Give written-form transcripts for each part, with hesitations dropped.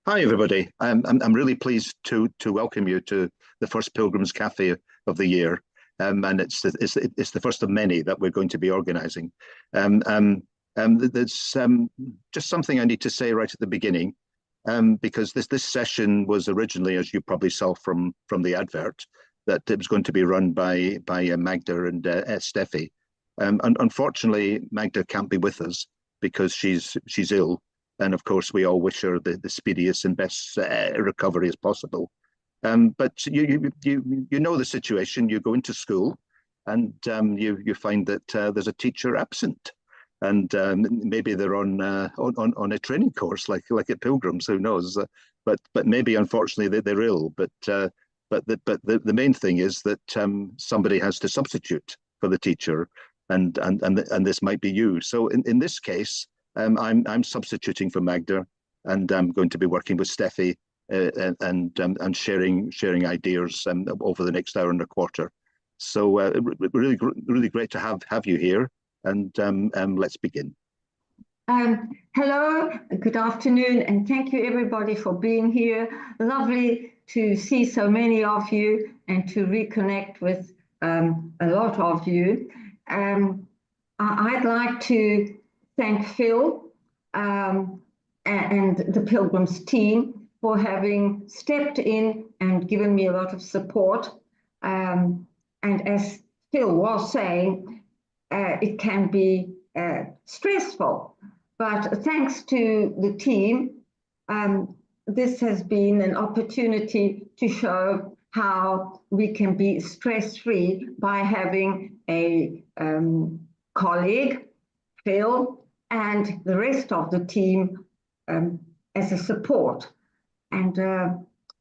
Hi, everybody. I'm really pleased to welcome you to the first Pilgrims Cafe of the year, and it's the first of many that we're going to be organising. There's just something I need to say right at the beginning, because this session was originally, as you probably saw from the advert, that it was going to be run by Magda and Steffi. Unfortunately, Magda can't be with us because she's ill, and of course, we all wish her the speediest and best recovery as possible. But you know the situation. You go into school, and you find that there's a teacher absent, and maybe they're on a training course like at Pilgrims. Who knows? But maybe unfortunately they're ill. But the main thing is that somebody has to substitute for the teacher, and this might be you. So in this case. I'm substituting for Magda, and I'm going to be working with Steffi and sharing ideas over the next hour and a quarter. So really great to have you here, and let's begin. Hello, good afternoon, and thank you everybody for being here. Lovely to see so many of you and to reconnect with a lot of you. I'd like to thank Phil and the Pilgrims team for having stepped in and given me a lot of support. And as Phil was saying, it can be stressful. But thanks to the team, this has been an opportunity to show how we can be stress-free by having a colleague, Phil, and the rest of the team as a support. And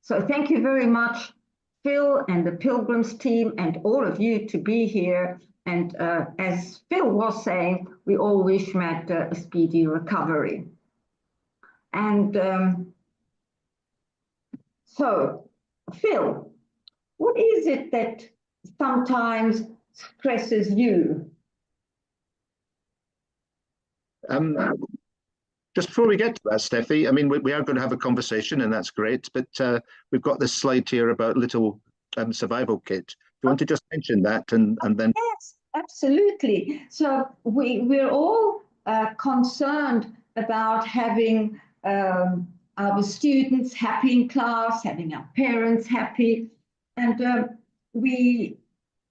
so thank you very much, Phil and the Pilgrims team and all of you to be here. And as Phil was saying, we all wish Magda a speedy recovery. And so, Phil, what is it that sometimes stresses you? Just before we get to that, Steffi, I mean, we are going to have a conversation, and that's great. But we've got this slide here about little survival kit. Do you want to just mention that, and then? Yes, absolutely. So we're all concerned about having our students happy in class, having our parents happy, and we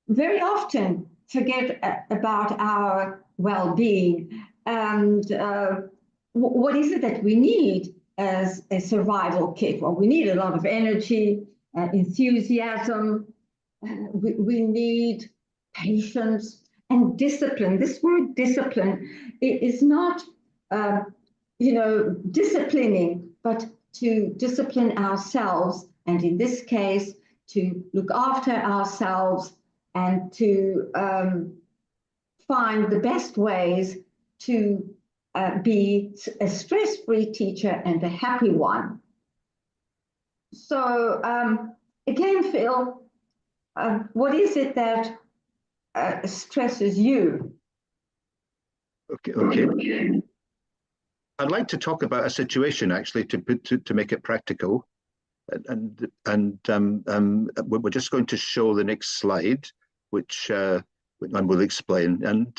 very often forget about our well-being and what is it that we need as a survival kit? Well, we need a lot of energy, enthusiasm. We need patience and discipline. This word discipline is not, disciplining, but to discipline ourselves, and in this case, to look after ourselves and to find the best ways to be a stress-free teacher and a happy one. So again, Phil, what is it that stresses you? Okay. I'd like to talk about a situation actually to make it practical, and we're just going to show the next slide, which I will explain. And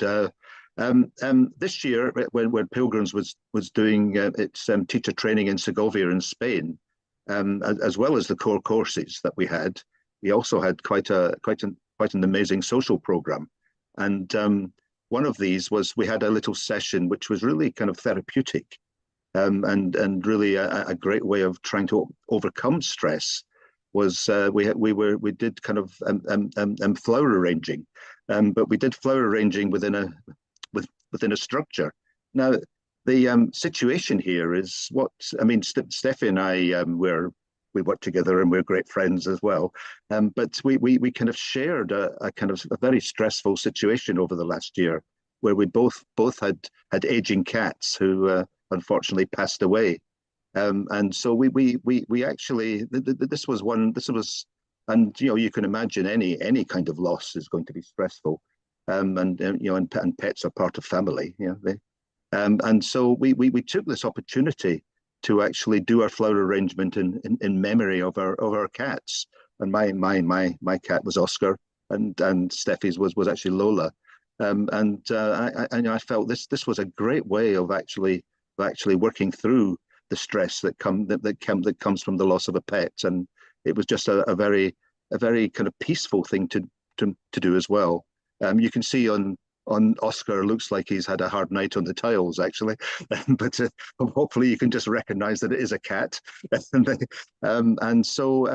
this year, when Pilgrims was doing its teacher training in Segovia in Spain, as well as the core courses that we also had quite an amazing social program. And one of these was we had a little session which was really kind of therapeutic, and really a great way of trying to overcome stress. Was we did kind of flower arranging, but we did flower arranging within a structure. Now, the situation here is what I mean. Steffi and I we work together, and we're great friends as well. But we kind of shared a kind of a very stressful situation over the last year, where we both had aging cats who unfortunately passed away. And so we actually this was, and you can imagine any kind of loss is going to be stressful. And pets are part of family, and so we took this opportunity to actually do our flower arrangement in memory of our cats. And my cat was Oscar, and Steffi's was actually Lola. I felt this was a great way of actually working through the stress that comes from the loss of a pet, and it was just a very kind of peaceful thing to do as well. You can see on Oscar, looks like he's had a hard night on the tiles actually, but hopefully you can just recognize that it is a cat. And so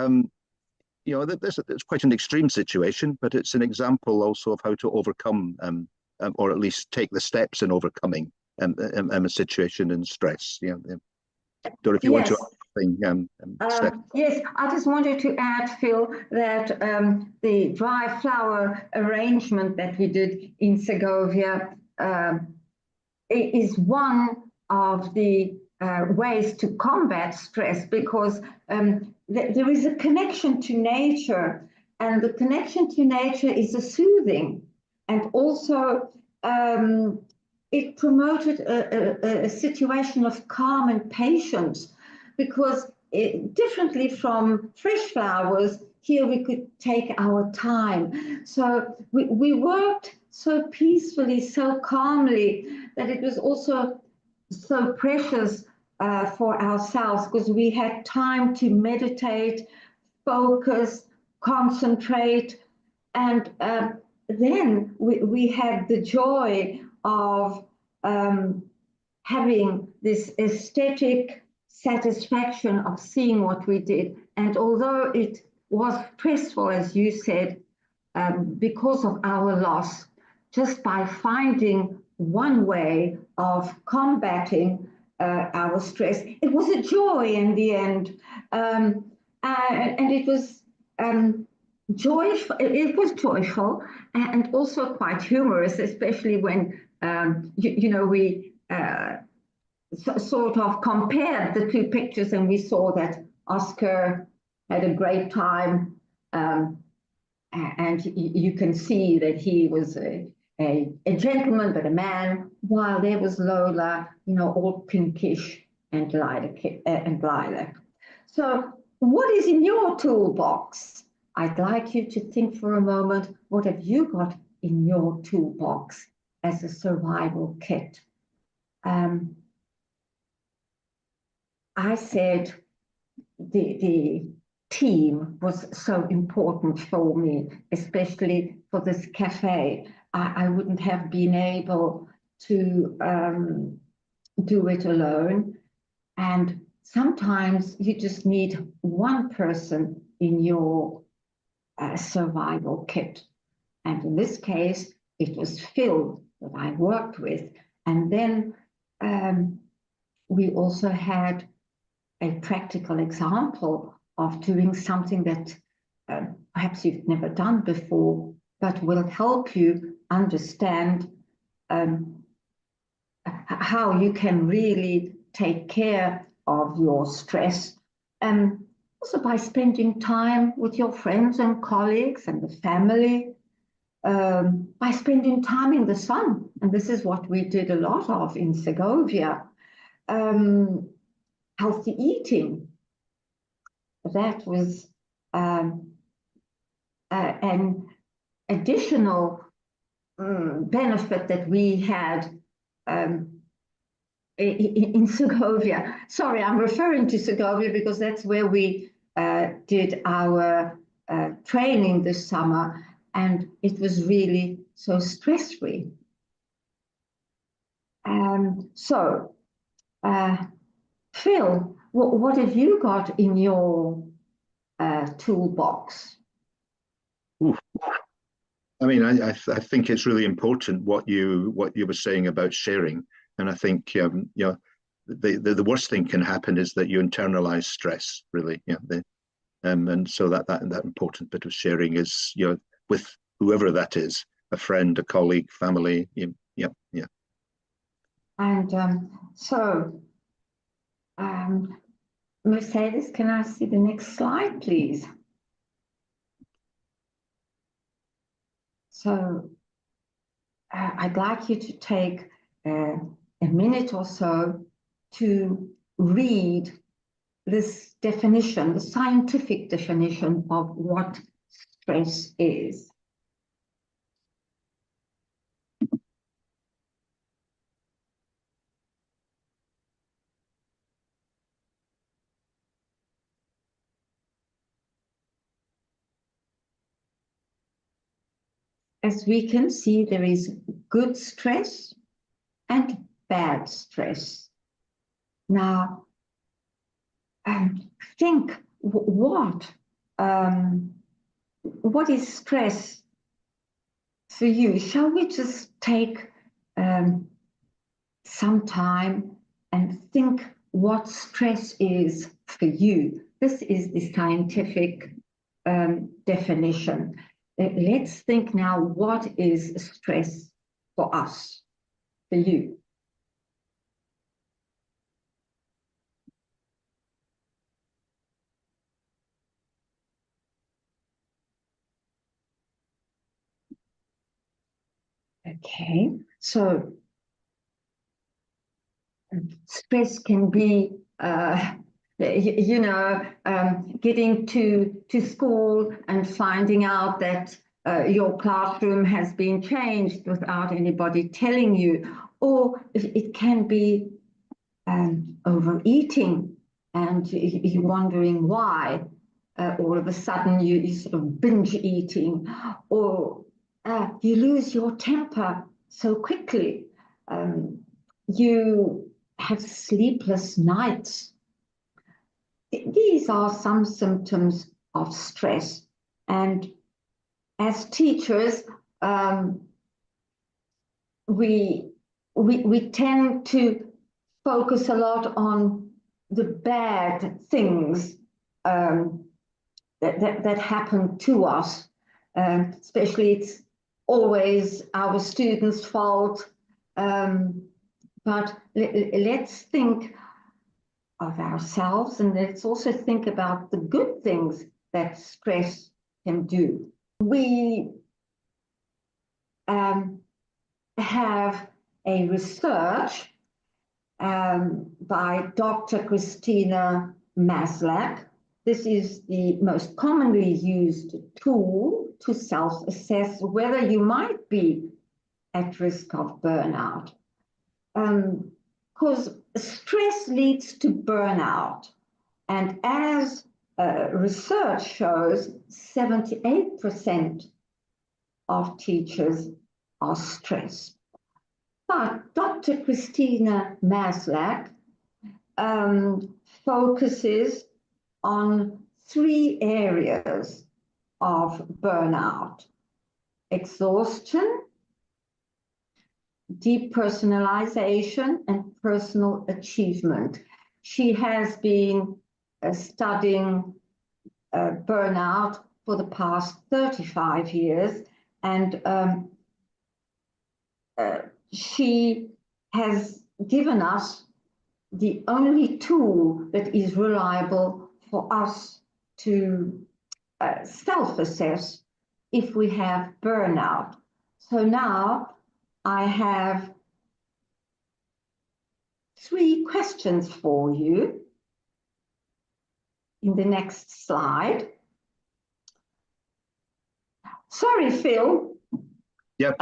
it's quite an extreme situation, but it's an example also of how to overcome or at least take the steps in overcoming a situation in stress. Don't know if you want to add something, Steph. Yes, I just wanted to add, Phil, that the dry flower arrangement that we did in Segovia is one of the ways to combat stress, because there is a connection to nature, and the connection to nature is a soothing, and also it promoted a situation of calm and patience, because differently from fresh flowers, here we could take our time. So we worked so peacefully, so calmly, that it was also so precious for ourselves, because we had time to meditate, focus, concentrate, and then we had the joy of having this aesthetic satisfaction of seeing what we did. And although it was stressful, as you said, because of our loss, just by finding one way of combating our stress, it was a joy in the end. And it was joyful. It was joyful and also quite humorous, especially when we sort of compared the two pictures, and we saw that Oscar had a great time, and you can see that he was a gentleman, but a man, while there was Lola, all pinkish and lilac. So what is in your toolbox? I'd like you to think for a moment, what have you got in your toolbox as a survival kit? I said the team was so important for me, especially for this cafe. I wouldn't have been able to do it alone. And sometimes you just need one person in your survival kit. And in this case, it was Phil that I worked with. And then we also had a practical example of doing something that perhaps you've never done before, but will help you understand how you can really take care of your stress. Also by spending time with your friends and colleagues and the family, by spending time in the sun. And this is what we did a lot of in Segovia. Healthy eating. That was an additional benefit that we had in Segovia. Sorry, I'm referring to Segovia because that's where we did our training this summer, and it was really so stress-free. So, Phil, what have you got in your toolbox? I mean, I think it's really important what you were saying about sharing, and I think the worst thing can happen is that you internalize stress. Really, and so that important bit of sharing is with whoever that is, a friend, a colleague, family. Yeah. And so, Mercedes, can I see the next slide, please? So I'd like you to take a minute or so to read this definition, the scientific definition of what stress is. As we can see, there is good stress and bad stress. Now, think what is stress for you? Shall we just take some time and think what stress is for you? This is the scientific definition. Let's think now, what is stress for us, for you? Okay, so stress can be, getting to school and finding out that your classroom has been changed without anybody telling you, or it can be overeating and you're wondering why. All of a sudden you sort of binge eating, or you lose your temper so quickly. You have sleepless nights. These are some symptoms of stress. And as teachers, we tend to focus a lot on the bad things that happen to us. Especially, it's always our students' fault. But let's think of ourselves, and let's also think about the good things that stress can do. We have a research by Dr. Christina Maslach. This is the most commonly used tool to self-assess whether you might be at risk of burnout. Because stress leads to burnout. And as research shows, 78% of teachers are stressed. But Dr. Christina Maslach focuses on 3 areas of burnout: exhaustion, depersonalization, and personal achievement. She has been studying burnout for the past 35 years, and she has given us the only tool that is reliable for us to self-assess if we have burnout. So now I have 3 questions for you in the next slide. Sorry, Phil. Yep.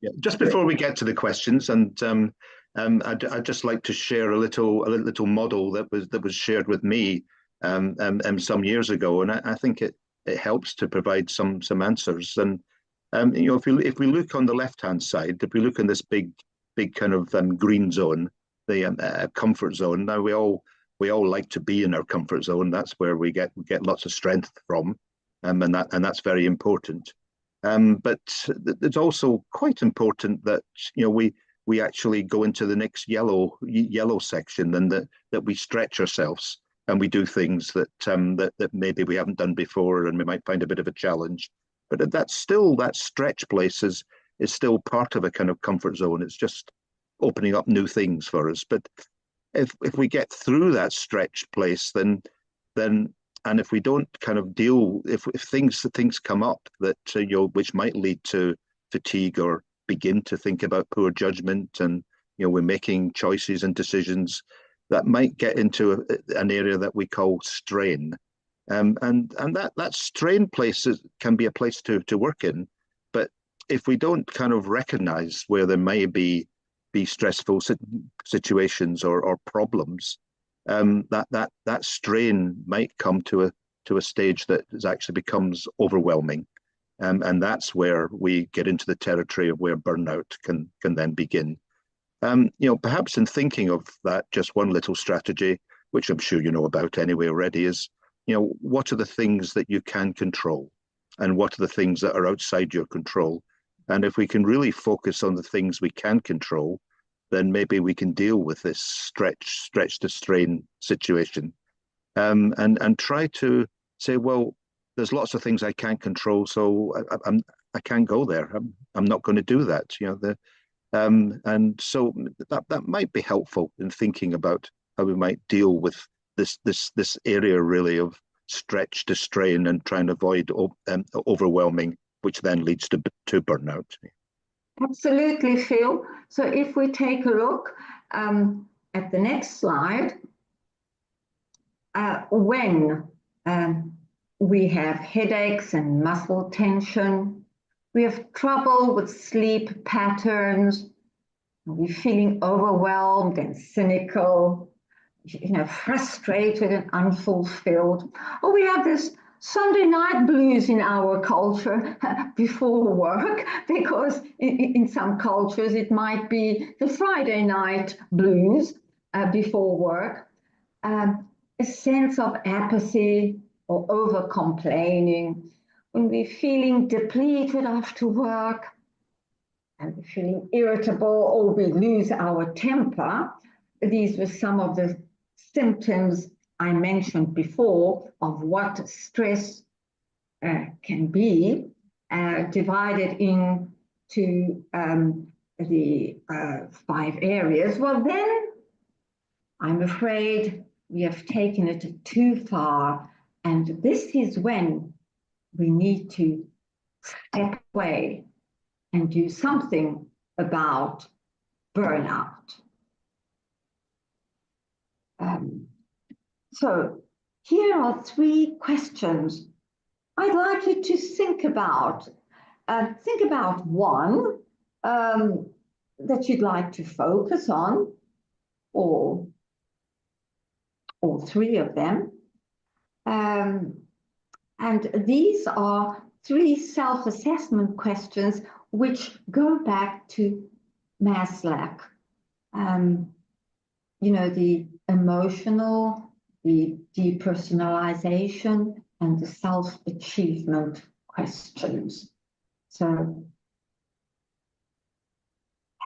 Yeah. Just before we get to the questions, and I'd just like to share a little model that was shared with me some years ago, and I think it helps to provide some answers. And if we look on the left-hand side, if we look in this big kind of green zone, the comfort zone. Now we all like to be in our comfort zone. That's where we get lots of strength from, and that's very important. But it's also quite important that we actually go into the next yellow section, and that we stretch ourselves and we do things that maybe we haven't done before, and we might find a bit of a challenge. But that stretch place is still part of a kind of comfort zone. It's just opening up new things for us. But if we get through that stretch place, then and if we don't kind of deal, if things come up that which might lead to fatigue, or begin to think about poor judgment, and we're making choices and decisions that might get into an area that we call strain. And that strain place can be a place to work in. But if we don't kind of recognize where there may be stressful situations or problems, that strain might come to a stage that actually becomes overwhelming. And that's where we get into the territory of where burnout can then begin. Perhaps in thinking of that, just one little strategy, which I'm sure you know about anyway already, is, what are the things that you can control and what are the things that are outside your control? And if we can really focus on the things we can control, then maybe we can deal with this stretch to strain situation. And try to say, well, there's lots of things I can't control, so I can't go there. I'm not going to do that. And so that might be helpful in thinking about how we might deal with this area really of stretch to strain and trying to avoid overwhelming, which then leads to burnout. Absolutely, Phil. So if we take a look at the next slide, when we have headaches and muscle tension, we have trouble with sleep patterns, we're feeling overwhelmed and cynical, frustrated and unfulfilled, or we have this Sunday night blues in our culture before work, because in some cultures it might be the Friday night blues before work. A sense of apathy or over complaining, when we're feeling depleted after work and we're feeling irritable or we lose our temper. These were some of the symptoms I mentioned before of what stress can be, divided into the 5 areas. Well, then I'm afraid we have taken it too far, and this is when we need to step away and do something about burnout. So here are 3 questions I'd like you to think about. Think about one that you'd like to focus on, or 3 of them. And these are 3 self-assessment questions which go back to Maslach. The emotional, the depersonalization, and the self-achievement questions. So,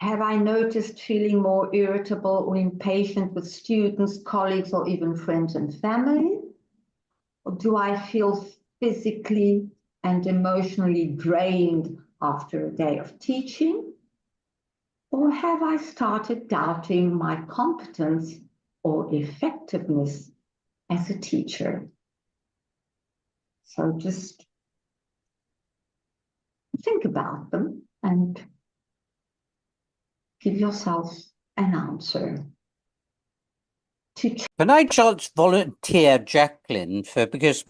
have I noticed feeling more irritable or impatient with students, colleagues, or even friends and family? Or do I feel physically and emotionally drained after a day of teaching? Or have I started doubting my competence or effectiveness as a teacher? So just think about them and give yourself an answer. Can I just volunteer Jacqueline because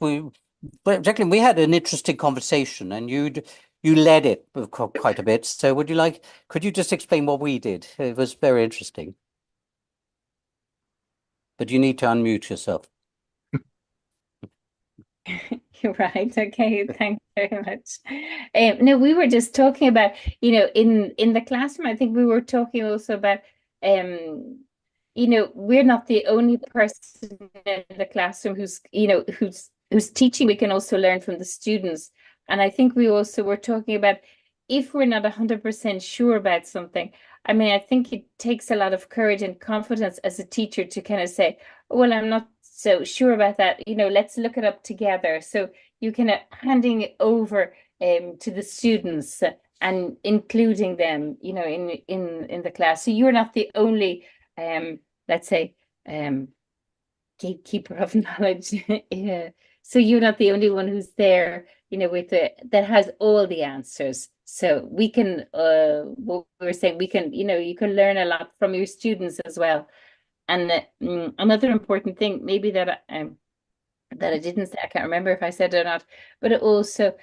Jacqueline, we had an interesting conversation and you led it quite a bit. So could you just explain what we did? It was very interesting. But you need to unmute yourself. You're right. Okay, thanks very much. No, we were just talking about, in the classroom, I think we were talking also about, we're not the only person in the classroom who's teaching. We can also learn from the students. And I think we also were talking about, if we're not 100% sure about something, I think it takes a lot of courage and confidence as a teacher to kind of say, well, I'm not so sure about that, let's look it up together. So you kind of handing it over to the students and including them, in the class. So you're not the only, let's say, gatekeeper of knowledge. Yeah. So you're not the only one who's there, that has all the answers. So we can, what we were saying, we can, you can learn a lot from your students as well. another important thing, maybe that I didn't say, I can't remember if I said it or not, but it also,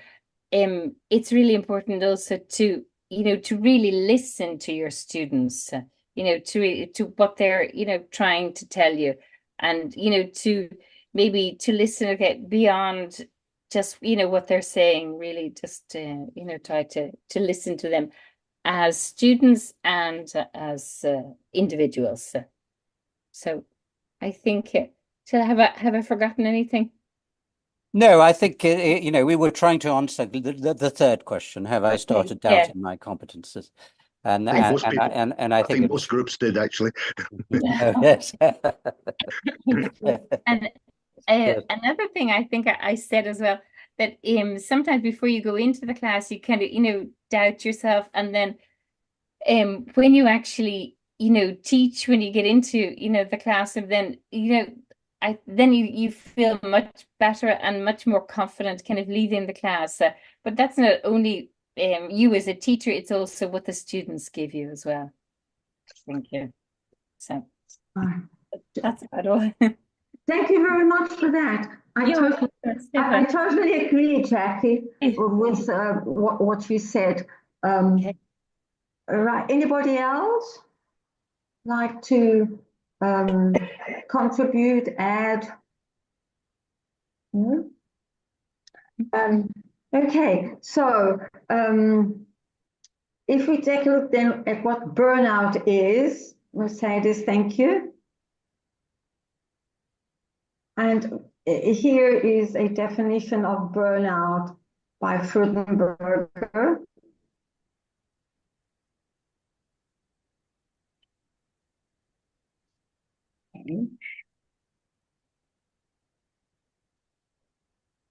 it's really important also to, to really listen to your students, to what they're, trying to tell you, and, to maybe to listen again beyond just, what they're saying, really just, try to listen to them as students and as individuals. So I think, have I forgotten anything? No, I think we were trying to answer the third question. Have I started Yeah. doubting my competences? And I think most people, I I think think most groups did actually. yes. And another thing I think I said as well, that sometimes before you go into the class, you kind of doubt yourself, and then when you actually teach, when you get into the class, and then then you feel much better and much more confident kind of leading the class. But that's not only you as a teacher, it's also what the students give you as well. Thank you. So that's about all. Thank you very much for that. I totally agree, Jackie, with what you said. Okay. Right. Anybody else like to contribute, add? No? Okay, so if we take a look then at what burnout is, Mercedes, thank you. And here is a definition of burnout by Freudenberger. Okay.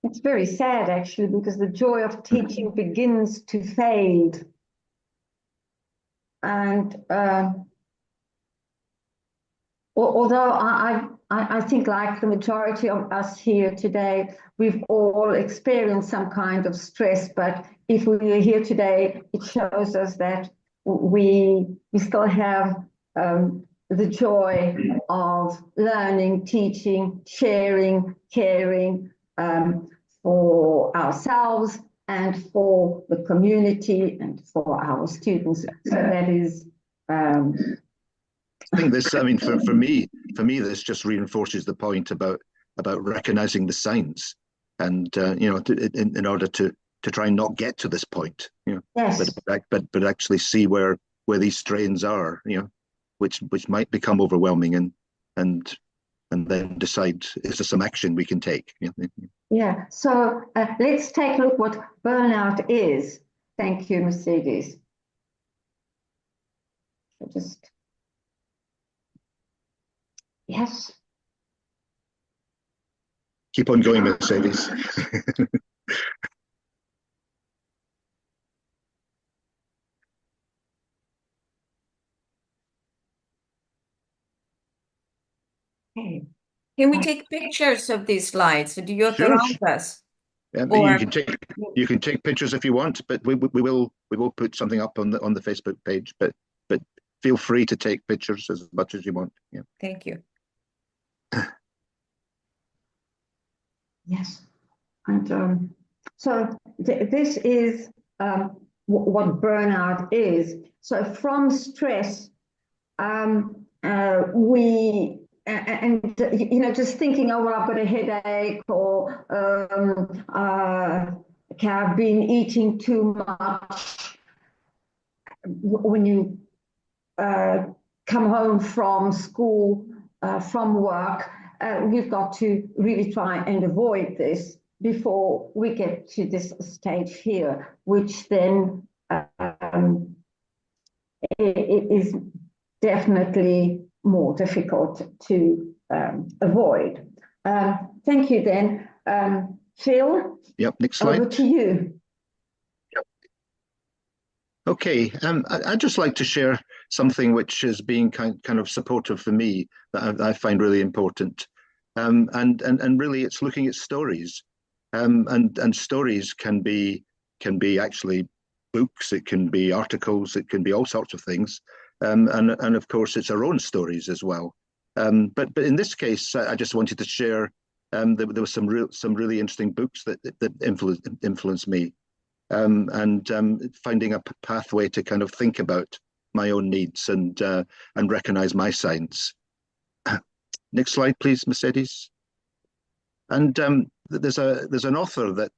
It's very sad, actually, because the joy of teaching begins to fade. And although I think, like the majority of us here today, we've all experienced some kind of stress, but if we are here today, it shows us that we still have the joy of learning, teaching, sharing, caring for ourselves and for the community and for our students. So that is I think this, I mean, for me, this just reinforces the point about recognizing the signs, and in order to try and not get to this point, yes. but actually see where these strains are, which might become overwhelming, and then decide, is there some action we can take? Yeah. So let's take a look what burnout is. Thank you, Mercedes. Just. Yes. Keep on going, Mercedes. Okay. Can we take pictures of these slides? Do you Sure. around us? Or, you can take pictures if you want, but we will put something up on the Facebook page. But feel free to take pictures as much as you want. Yeah. Thank you. Yes, and so this is what burnout is. So from stress, we just thinking, oh well, I've got a headache, or okay, I've been eating too much. When you come home from school, from work, we've got to really try and avoid this before we get to this stage here, which then it is definitely more difficult to avoid. Thank you then. Phil? Yep, next slide. Over to you. Okay, I'd just like to share something which has been kind of supportive for me, that I find really important, and really it's looking at stories, and stories can be actually books, it can be articles, it can be all sorts of things, and of course it's our own stories as well, But in this case, I just wanted to share. There was some really interesting books that influenced me, and finding a pathway to kind of think about my own needs and recognize my signs. Next slide, please, Mercedes. And there's an author that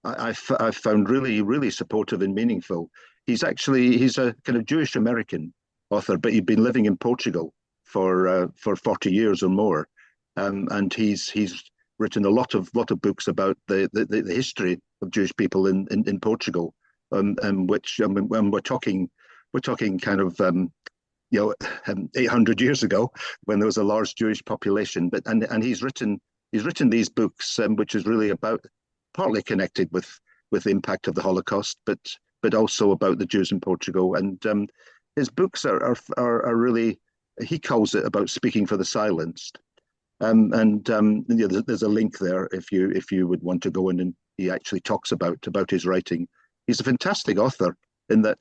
I've found really supportive and meaningful. He's a kind of Jewish American author, but he'd been living in Portugal for 40 years or more, and he's written a lot of books about the history of Jewish people in Portugal, and which when we're talking kind of 800 years ago, when there was a large Jewish population. But and he's written these books, which is really about, partly connected with the impact of the Holocaust, but also about the Jews in Portugal. And his books are really, he calls it about speaking for the silenced. There's a link there if you would want to go in, and he actually talks about his writing. He's a fantastic author in that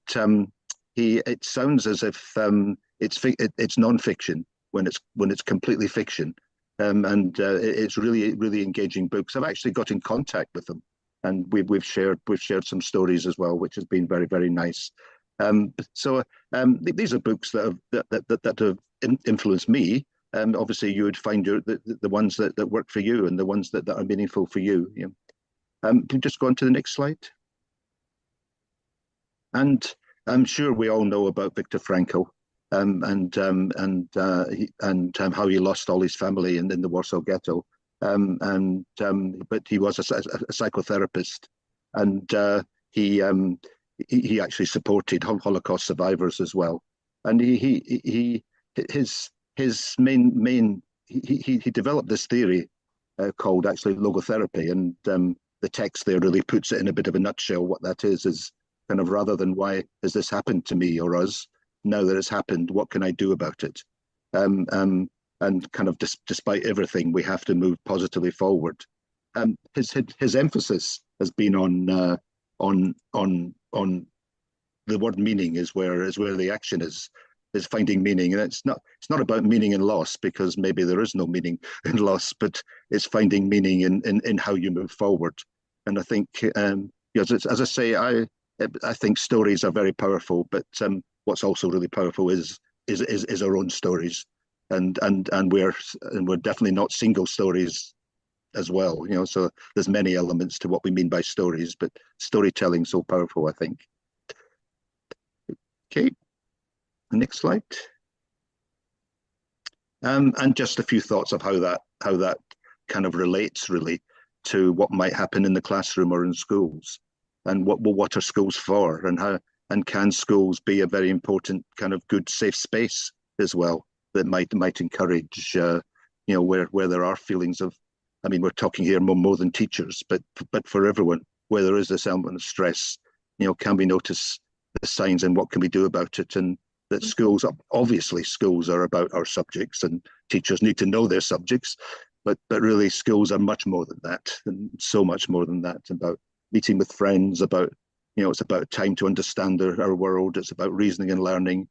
it sounds as if it's non-fiction when it's completely fiction, it's really engaging books. I've actually got in contact with them, and we've shared some stories as well, which has been very nice. These are books that have influenced me. Obviously, you would find the ones that work for you and the ones that are meaningful for you. Can you just go on to the next slide? And I'm sure we all know about Viktor Frankl, and how he lost all his family in the Warsaw Ghetto. But he was a psychotherapist, and he actually supported Holocaust survivors as well. And he developed this theory called actually logotherapy, and the text there really puts it in a bit of a nutshell. What that is kind of, rather than why has this happened to me or us, now that it's happened, what can I do about it? And kind of despite everything, we have to move positively forward. His emphasis has been on the word meaning is where the action is finding meaning. And it's not about meaning and loss, because maybe there is no meaning in loss, but it's finding meaning in how you move forward. And I think, as I say, I think stories are very powerful, but what's also really powerful is our own stories, and we're definitely not single stories as well. So there's many elements to what we mean by stories, but storytelling is so powerful, I think. Okay, next slide. And just a few thoughts of how that kind of relates really to what might happen in the classroom or in schools, and what are schools for, and can schools be a very important kind of good safe space as well, that might encourage where there are feelings of, I mean, we're talking here more than teachers, but for everyone, where there is this element of stress, can we notice the signs and what can we do about it? And that schools are about our subjects, and teachers need to know their subjects, but really schools are much more than that, and so much more than that, about meeting with friends, about, it's about time to understand our world. It's about reasoning and learning,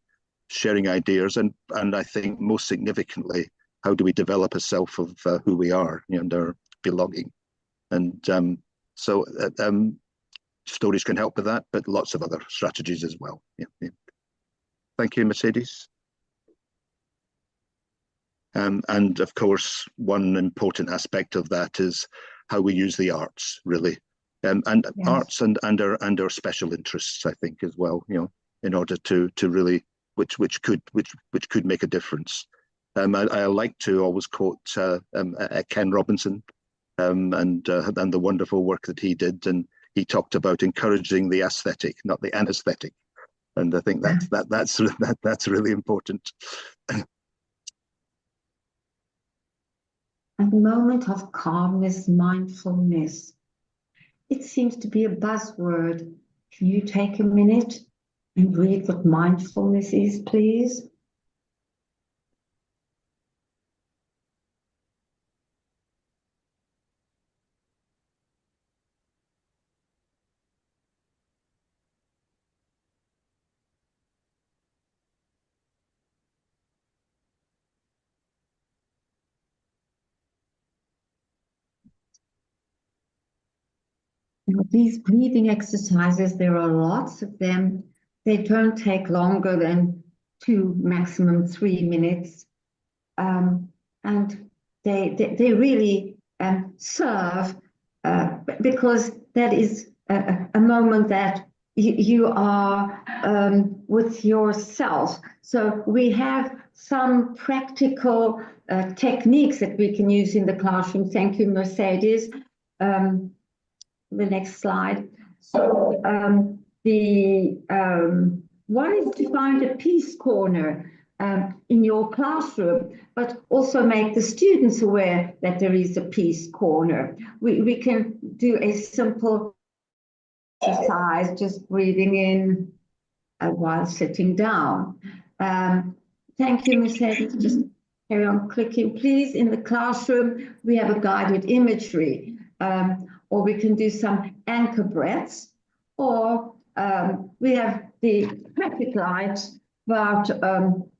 sharing ideas, and I think most significantly, how do we develop a self of who we are, and our belonging. And stories can help with that, but lots of other strategies as well. Yeah. Thank you, Mercedes. And of course, one important aspect of that is how we use the arts, really. And yes. Arts and our special interests, I think, as well, in order to really, which could make a difference. I like to always quote Ken Robinson, and the wonderful work that he did, and he talked about encouraging the aesthetic, not the anesthetic, and I think that's really important. A moment of calmness, mindfulness. It seems to be a buzzword. Can you take a minute and read what mindfulness is, please? Now, these breathing exercises, there are lots of them. They don't take longer than 2, maximum 3 minutes. And they really serve because that is a moment that you are with yourself. So we have some practical techniques that we can use in the classroom. Thank you, Mercedes. The next slide. So one is to find a peace corner in your classroom, but also make the students aware that there is a peace corner. We can do a simple exercise, just breathing in while sitting down. Thank you, Mercedes. Just carry on clicking, please. In the classroom, we have a guided imagery, or we can do some anchor breaths, or we have the traffic lights, but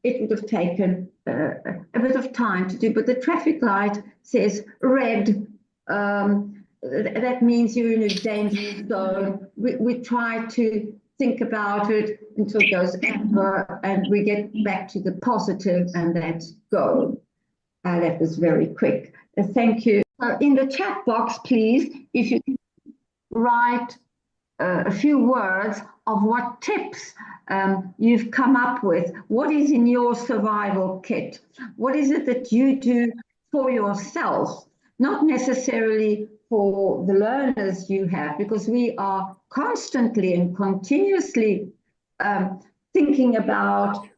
it would have taken a bit of time to do. But the traffic light says red. That means you're in a dangerous zone. We try to think about it until it goes amber, and we get back to the positive, and that's go. That was very quick. Thank you. In the chat box, please, if you can write a few words of what tips you've come up with. What is in your survival kit? What is it that you do for yourself? Not necessarily for the learners you have, because we are constantly and continuously thinking about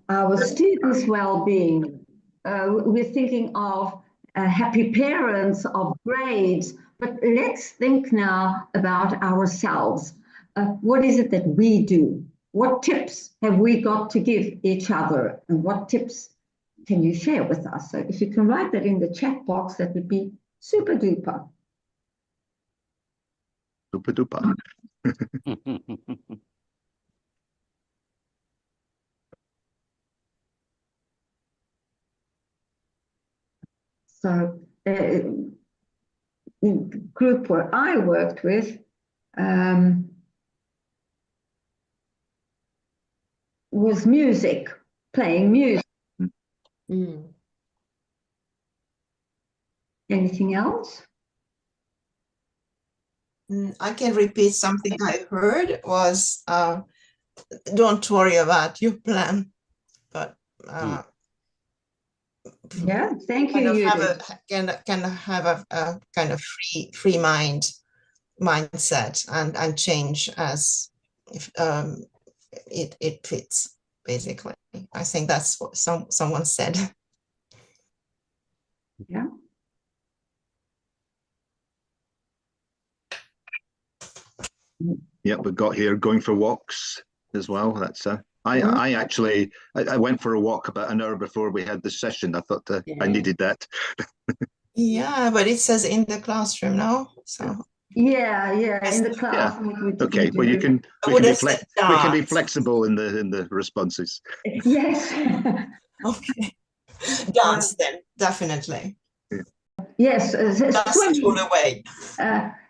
our students' well-being. We're thinking of happy parents, of grades, but let's think now about ourselves. What is it that we do? What tips have we got to give each other? And what tips can you share with us? So if you can write that in the chat box, that would be super duper. Super duper. So the group where I worked with was music, playing music. Mm. Anything else? I can repeat something I heard was don't worry about your plan, but yeah, thank kind you. of can have a kind of free mindset and change as if it fits, basically. I think that's what someone said. Yeah. Yeah, we've got here going for walks as well. That's I actually went for a walk about an hour before we had this session. I thought I needed that. Yeah, but it says in the classroom now, so Yeah, in the class. Yeah. Okay, well we can be flexible in the responses. Yes. Okay. Dance then, definitely. Yes,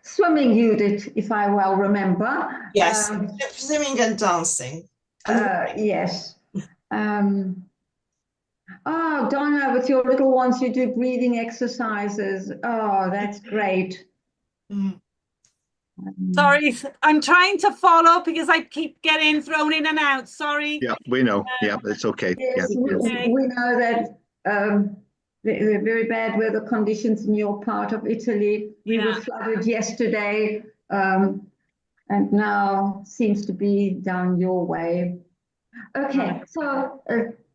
swimming you did, if I well remember. Yes, swimming and dancing. Yes. Oh, Donna, with your little ones, you do breathing exercises. Oh, that's great. Mm. Sorry, I'm trying to follow because I keep getting thrown in and out. Sorry. Yeah, we know. Yeah, it's okay. Yes, Yeah. we know that the very bad weather conditions in your part of Italy. We were flooded yesterday, and now seems to be down your way. Okay, so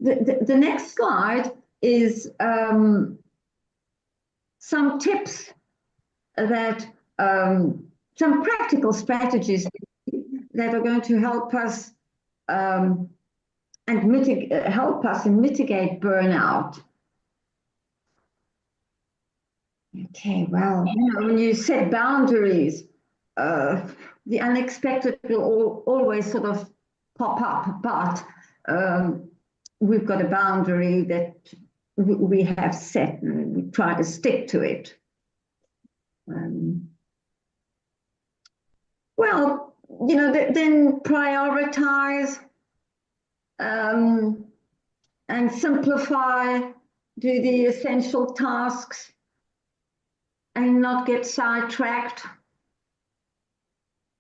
the next slide is some tips that some practical strategies that are going to help us and help us and mitigate burnout. Okay, well, when you set boundaries, the unexpected will always sort of pop up, but we've got a boundary that we have set and we try to stick to it. Well, then prioritize and simplify, do the essential tasks and not get sidetracked.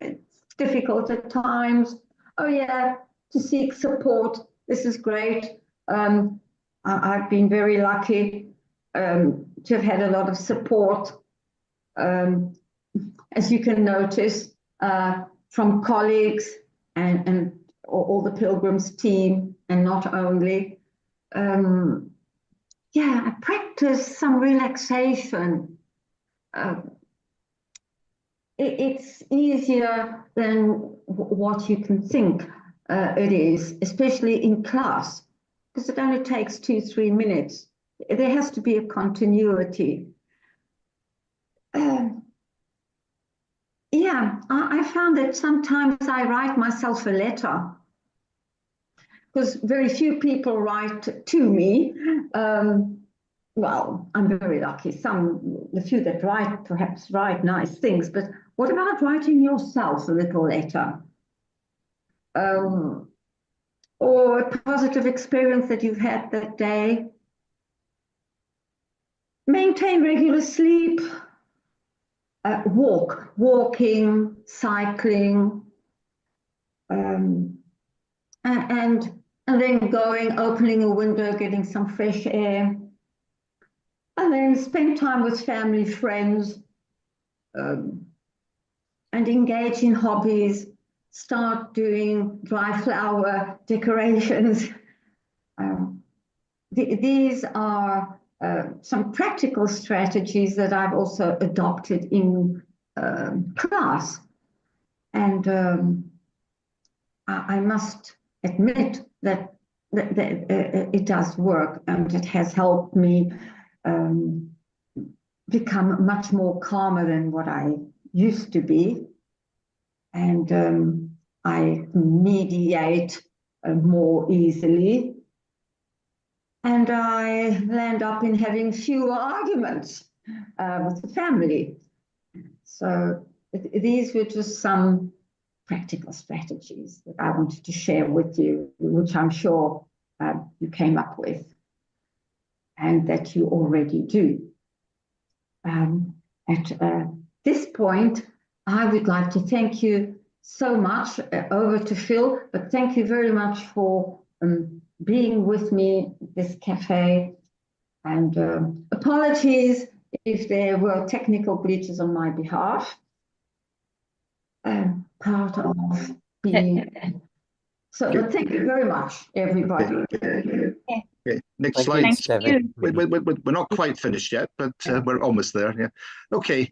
It's difficult at times. Oh yeah, to seek support. This is great. I've been very lucky to have had a lot of support, as you can notice, from colleagues and all the Pilgrims team, and not only. Yeah, I practice some relaxation. It's easier than what you can think it is, especially in class, because it only takes 2-3 minutes. There has to be a continuity. Yeah, I found that sometimes I write myself a letter, because very few people write to me. Well, I'm very lucky. The few that write perhaps write nice things, but what about writing yourself a little letter? Or a positive experience that you've had that day? Maintain regular sleep, walking, cycling, and then going, opening a window, getting some fresh air. And then spend time with family, friends, and engage in hobbies. Start doing dry flower decorations. These are some practical strategies that I've also adopted in class. And I must admit that it does work, and it has helped me become much more calmer than what I used to be. And I mediate more easily. And I land up in having fewer arguments with the family. So these were just some practical strategies that I wanted to share with you, which I'm sure you came up with and that you already do. At this point, I would like to thank you so much. Over to Phil, but thank you very much for being with me at this cafe. And apologies if there were technical glitches on my behalf. Part of being. So thank you very much, everybody. Okay. Next Thank slide. you, Stefan. We're not quite finished yet, but we're almost there. Yeah. Okay.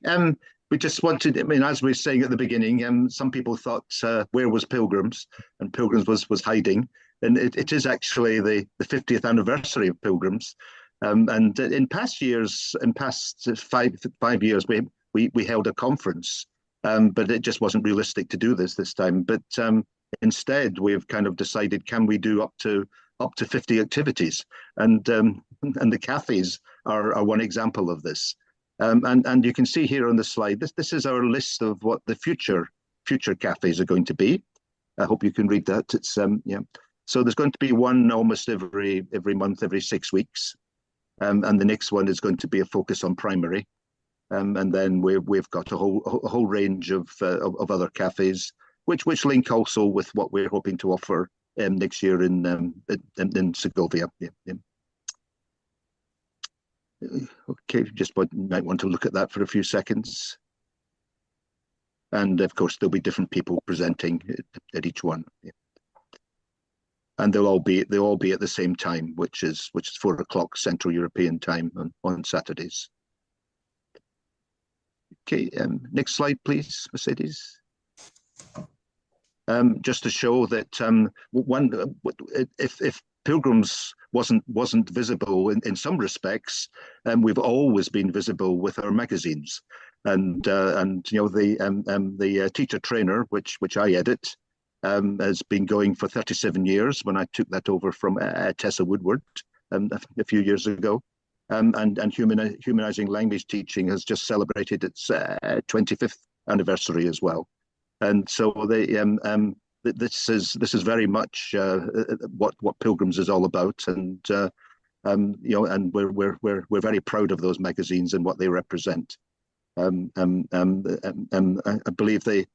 We just wanted, I mean, as we were saying at the beginning, some people thought, where was Pilgrims? And Pilgrims was hiding. And it is actually the 50th anniversary of Pilgrims. And in past years, in past five years, we held a conference, but it just wasn't realistic to do this time. But instead, we've kind of decided, can we do up to 50 activities? And the cafes are one example of this. And you can see here on the slide, this is our list of what the future cafes are going to be. I hope you can read that. It's yeah. So there's going to be one almost every month, every 6 weeks, and the next one is going to be a focus on primary, and then we've got a whole range of other cafes, which link also with what we're hoping to offer next year in Segovia. Yeah. Okay, just might want to look at that for a few seconds. And of course, there'll be different people presenting at each one. Yeah. And they'll all be at the same time, which is 4 o'clock Central European time on Saturdays. Okay, next slide, please, Mercedes. Just to show that if Pilgrims wasn't visible in some respects, we've always been visible with our magazines, and you know the teacher trainer, which I edit, has been going for 37 years. When I took that over from Tessa Woodward a few years ago, and humanizing language teaching has just celebrated its 25th anniversary as well. And so this is very much what Pilgrims is all about, and and we're very proud of those magazines and what they represent. I believe the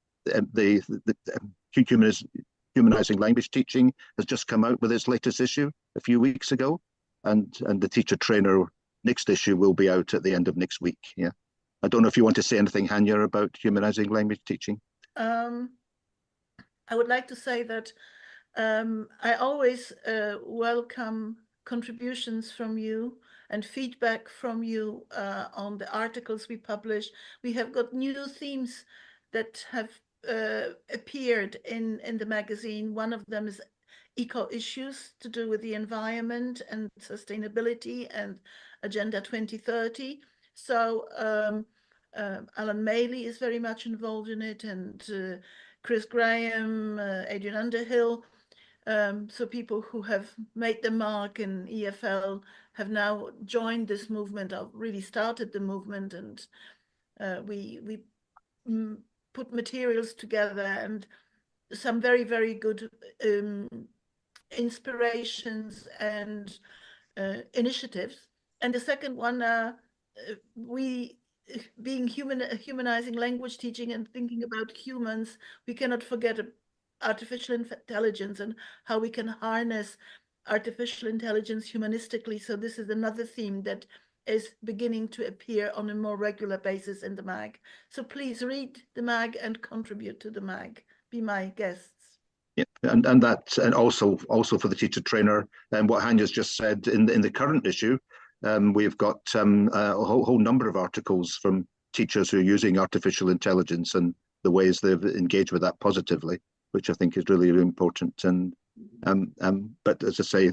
Humanizing Language Teaching has just come out with its latest issue a few weeks ago, and the teacher trainer next issue will be out at the end of next week. Yeah, I don't know if you want to say anything, Hanya, about Humanizing Language Teaching. I would like to say that I always welcome contributions from you and feedback from you on the articles we publish. We have got new themes that have appeared in the magazine. One of them is eco issues to do with the environment and sustainability and Agenda 2030. So Alan Maley is very much involved in it, and Chris Graham, Adrian Underhill. So people who have made the mark in EFL have now joined this movement, or really started the movement, and we put materials together and some very, very good inspirations and initiatives. And the second one, we being humanizing language teaching and thinking about humans, we cannot forget artificial intelligence and how we can harness artificial intelligence humanistically. So this is another theme that is beginning to appear on a more regular basis in the mag. So please read the mag and contribute to the mag. Be my guests. Yeah, and that, and also for the teacher trainer, and what Hanya's just said, in the current issue, we've got a whole number of articles from teachers who are using artificial intelligence and the ways they've engaged with that positively, which I think is really, really important. And but as I say,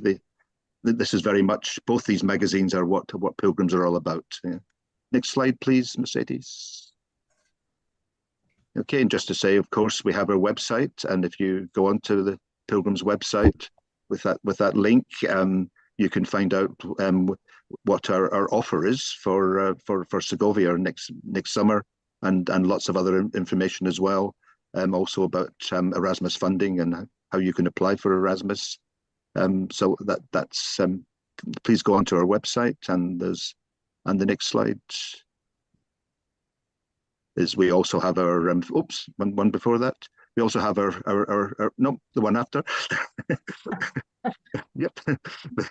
this is very much, both these magazines are what Pilgrims are all about. Yeah. Next slide, please, Mercedes. Okay, and just to say, of course, we have our website, and if you go onto the Pilgrims website with that link, you can find out what our offer is for Segovia next summer, and lots of other information as well. Also about Erasmus funding and how you can apply for Erasmus. So that's please go onto our website, and the next slide is we also have our one before that. We also have our no, the one after. Yep.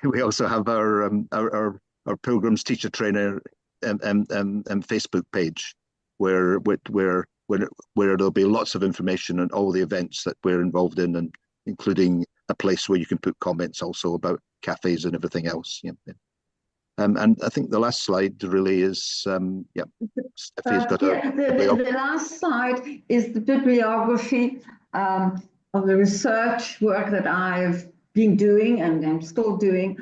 We also have our Pilgrims teacher trainer Facebook page where there'll be lots of information on all the events that we're involved in, and including a place where you can put comments also about cafes and everything else. Yeah. And I think the last slide really is, yeah, Steffi's got the last slide is the bibliography of the research work that I've been doing and I'm still doing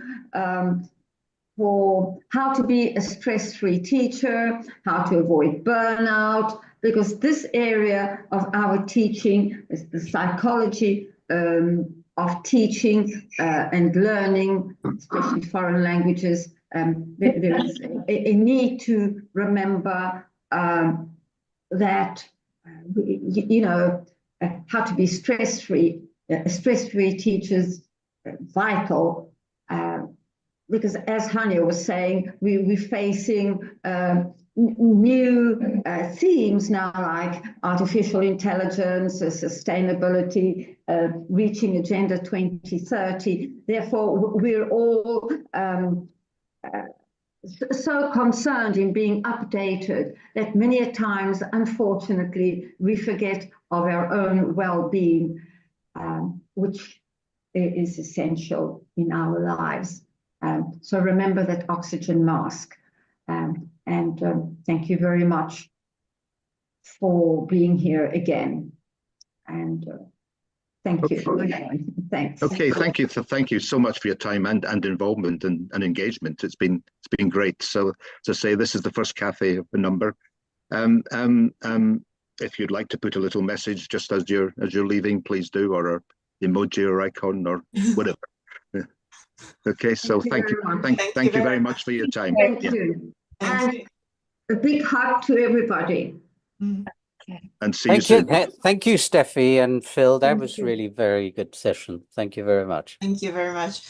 for how to be a stress-free teacher, how to avoid burnout, because this area of our teaching is the psychology of teaching and learning, especially foreign languages. There is a need to remember that, how to be stress-free. Stress-free teachers vital, because as Hanya was saying, we're facing new themes now, like artificial intelligence, sustainability, reaching Agenda 2030. Therefore, we're all so concerned in being updated that many a times, unfortunately, we forget of our own well-being, which is essential in our lives. So remember that oxygen mask. And thank you very much for being here again. And thank you. Thanks. Okay, thank you so much for your time and involvement and engagement. It's been great. So to say, this is the first cafe of the number. If you'd like to put a little message just as you're leaving, please do, or an emoji or icon or whatever. Okay, so thank you very much for your time. Thank you. And a big hug to everybody. and see you soon. Thank you, Steffi and Phil. That Thank was you. really very good session. Thank you very much. Thank you very much.